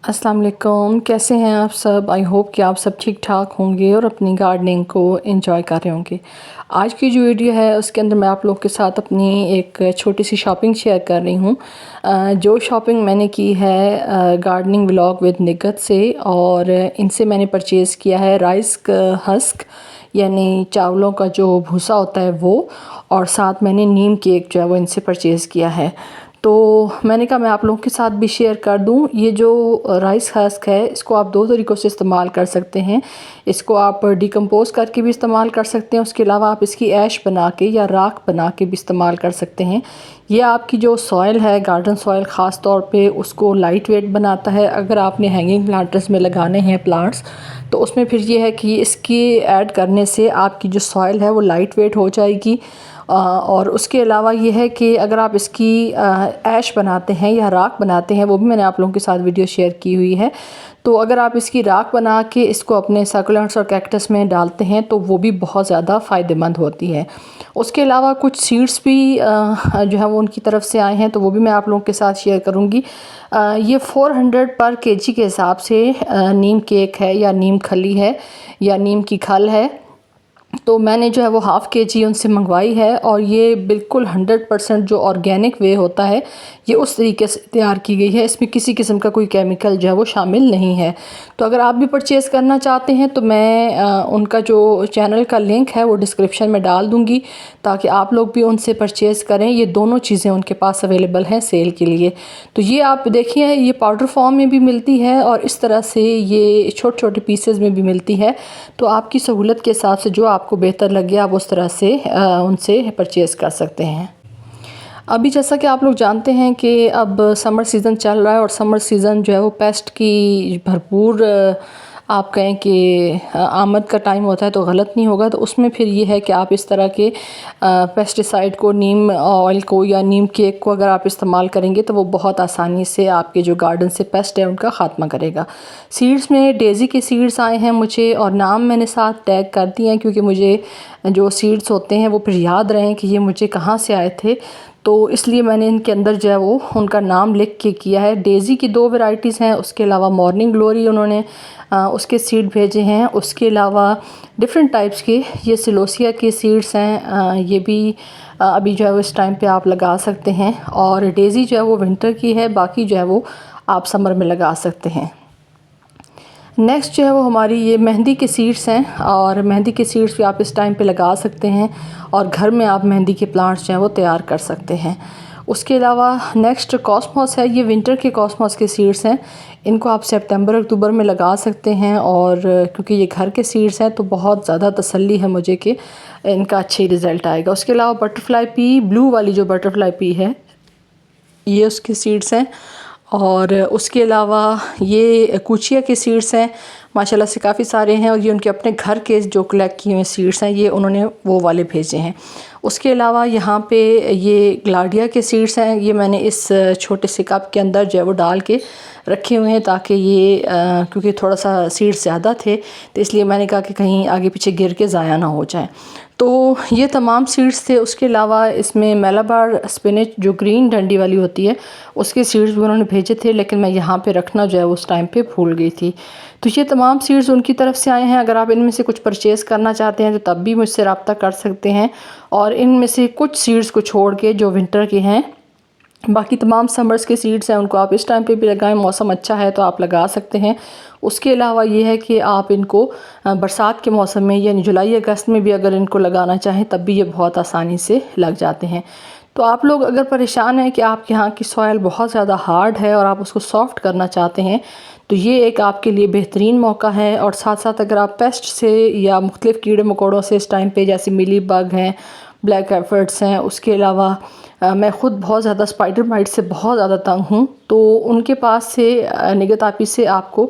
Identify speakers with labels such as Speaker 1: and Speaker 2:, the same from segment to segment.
Speaker 1: अस्सलाम वालेकुम, कैसे हैं आप सब। आई होप कि आप सब ठीक ठाक होंगे और अपनी गार्डनिंग को एंजॉय कर रहे होंगे। आज की जो वीडियो है उसके अंदर मैं आप लोग के साथ अपनी एक छोटी सी शॉपिंग शेयर कर रही हूँ। जो शॉपिंग मैंने की है गार्डनिंग व्लॉग विद निगत से, और इनसे मैंने परचेज़ किया है राइस हस्क, यानी चावलों का जो भूसा होता है वो, और साथ मैंने नीम केक जो है वो इनसे परचेज़ किया है। तो मैंने कहा मैं आप लोगों के साथ भी शेयर कर दूं। ये जो राइस हस्क है इसको आप दो तरीक़ों से इस्तेमाल कर सकते हैं। इसको आप डिकम्पोज़ करके भी इस्तेमाल कर सकते हैं, उसके अलावा आप इसकी ऐश बना के या राख बना के भी इस्तेमाल कर सकते हैं। ये आपकी जो सॉइल है, गार्डन सॉइल ख़ास तौर पे, उसको लाइट वेट बनाता है। अगर आपने हैंगिंग प्लांटर्स में लगाने हैं प्लांट्स, तो उसमें फिर ये है कि इसकी ऐड करने से आपकी जो सॉइल है वो लाइट वेट हो जाएगी। और उसके अलावा ये है कि अगर आप इसकी ऐश बनाते हैं या राख बनाते हैं, वो भी मैंने आप लोगों के साथ वीडियो शेयर की हुई है। तो अगर आप इसकी राख बना के इसको अपने सकुलेंट्स और कैक्टस में डालते हैं तो वो भी बहुत ज़्यादा फ़ायदेमंद होती है। उसके अलावा कुछ सीड्स भी जो है वो उनकी तरफ से आए हैं, तो वो भी मैं आप लोगों के साथ शेयर करूँगी। ये 400 पर केजी के हिसाब से नीम केक है या नीम खली है या नीम की खल है। तो मैंने जो है वो हाफ़ केजी उनसे मंगवाई है, और ये बिल्कुल 100% जो ऑर्गेनिक वे होता है ये उस तरीके से तैयार की गई है। इसमें किसी किस्म का कोई केमिकल जो है वो शामिल नहीं है। तो अगर आप भी परचेज़ करना चाहते हैं तो मैं उनका जो चैनल का लिंक है वो डिस्क्रिप्शन में डाल दूँगी, ताकि आप लोग भी उनसे परचेज़ करें। ये दोनों चीज़ें उनके पास अवेलेबल हैं सेल के लिए। तो ये आप देखिए, ये पाउडर फॉर्म में भी मिलती है और इस तरह से ये छोटे छोटे पीसेस में भी मिलती है। तो आपकी सहूलत के हिसाब से जो आपको बेहतर लगे आप उस तरह से उनसे परचेज़ कर सकते हैं। अभी जैसा कि आप लोग जानते हैं कि अब समर सीज़न चल रहा है, और समर सीज़न जो है वो पेस्ट की भरपूर आप कहें कि आमद का टाइम होता है, तो गलत नहीं होगा। तो उसमें फिर ये है कि आप इस तरह के पेस्टिसाइड को, नीम ऑयल को या नीम केक को अगर आप इस्तेमाल करेंगे तो वो बहुत आसानी से आपके जो गार्डन से पेस्ट है उनका ख़ात्मा करेगा। सीड्स में डेज़ी के सीड्स आए हैं मुझे, और नाम मैंने साथ टैग कर दिए हैं क्योंकि मुझे जो सीड्स होते हैं वो फिर याद रहें कि ये मुझे कहाँ से आए थे। तो इसलिए मैंने इनके अंदर जो है वो उनका नाम लिख के किया है। डेज़ी की 2 वैरायटीज़ हैं, उसके अलावा मॉर्निंग ग्लोरी उन्होंने उसके सीड भेजे हैं। उसके अलावा डिफरेंट टाइप्स के ये सिलोसिया के सीड्स हैं, ये भी अभी जो है वो इस टाइम पे आप लगा सकते हैं। और डेज़ी जो है वो विंटर की है, बाकी जो है वो आप समर में लगा सकते हैं। नेक्स्ट जो है वो हमारी ये मेहंदी के सीड्स हैं, और मेहंदी के सीड्स भी आप इस टाइम पे लगा सकते हैं, और घर में आप मेहंदी के प्लांट्स जो हैं वो तैयार कर सकते हैं। उसके अलावा नेक्स्ट कॉस्मोस है, ये विंटर के कॉस्मोस के सीड्स हैं। इनको आप सितंबर अक्टूबर में लगा सकते हैं, और क्योंकि ये घर के सीड्स हैं तो बहुत ज़्यादा तसल्ली है मुझे कि इनका अच्छे रिज़ल्ट आएगा। उसके अलावा बटरफ्लाई पी, ब्लू वाली जो बटरफ्लाई पी है, ये उसके सीड्स हैं। और उसके अलावा ये कुचिया के सीड्स हैं, माशाल्लाह से काफ़ी सारे हैं, और ये उनके अपने घर के जो कलेक्ट किए हुए सीड्स हैं, ये उन्होंने वो वाले भेजे हैं। उसके अलावा यहाँ पे ये ग्लाडिया के सीड्स हैं, ये मैंने इस छोटे से कप के अंदर जो है वो डाल के रखे हुए हैं, ताकि ये क्योंकि थोड़ा सा सीड्स ज़्यादा थे तो इसलिए मैंने कहा कि कहीं आगे पीछे गिर के ज़ाया ना हो जाए। तो ये तमाम सीड्स थे। उसके अलावा इसमें मेलाबार स्पिनच जो ग्रीन डंडी वाली होती है उसके सीड्स भी उन्होंने भेजे थे, लेकिन मैं यहाँ पे रखना जो है उस टाइम पे भूल गई थी। तो ये तमाम सीड्स उनकी तरफ से आए हैं। अगर आप इनमें से कुछ परचेज़ करना चाहते हैं तो तब भी मुझसे रब्ता कर सकते हैं, और इनमें से कुछ सीड्स को छोड़ के जो विंटर के हैं, बाकी तमाम समर्स के सीड्स हैं उनको आप इस टाइम पे भी लगाएं। मौसम अच्छा है तो आप लगा सकते हैं। उसके अलावा ये है कि आप इनको बरसात के मौसम में यानी जुलाई अगस्त में भी अगर इनको लगाना चाहें तब भी ये बहुत आसानी से लग जाते हैं। तो आप लोग अगर परेशान हैं कि आपके यहाँ की सॉइल बहुत ज़्यादा हार्ड है और आप उसको सॉफ्ट करना चाहते हैं, तो ये एक आपके लिए बेहतरीन मौका है। और साथ साथ अगर आप पेस्ट से या मुख्तलिफ़ कीड़े मकोड़ों से इस टाइम पे, जैसे मिली बग हैं, ब्लैक एफर्ट्स हैं, उसके अलावा मैं ख़ुद बहुत ज़्यादा स्पाइडर माइट से बहुत ज़्यादा तंग हूँ, तो उनके पास से निगत आपी से आपको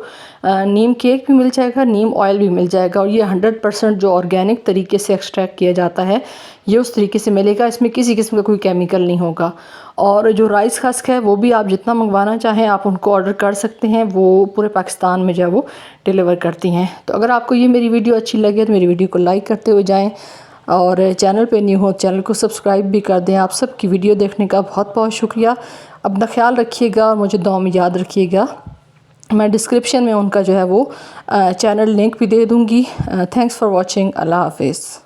Speaker 1: नीम केक भी मिल जाएगा, नीम ऑयल भी मिल जाएगा, और ये 100% जो ऑर्गेनिक तरीके से एक्सट्रैक्ट किया जाता है ये उस तरीके से मिलेगा। इसमें किसी किस्म का कोई केमिकल नहीं होगा। और जो राइस हस्क है वो भी आप जितना मंगवाना चाहें आप उनको ऑर्डर कर सकते हैं, वो पूरे पाकिस्तान में जो है वो डिलीवर करती हैं। तो अगर आपको ये मेरी वीडियो अच्छी लगे तो मेरी वीडियो को लाइक करते हुए जाएँ, और चैनल पे न्यू हो चैनल को सब्सक्राइब भी कर दें। आप सबकी वीडियो देखने का बहुत बहुत शुक्रिया। अपना ख्याल रखिएगा, मुझे दुआ में याद रखिएगा। मैं डिस्क्रिप्शन में उनका जो है वो चैनल लिंक भी दे दूँगी। Thanks for watching. अल्लाह हाफिज़।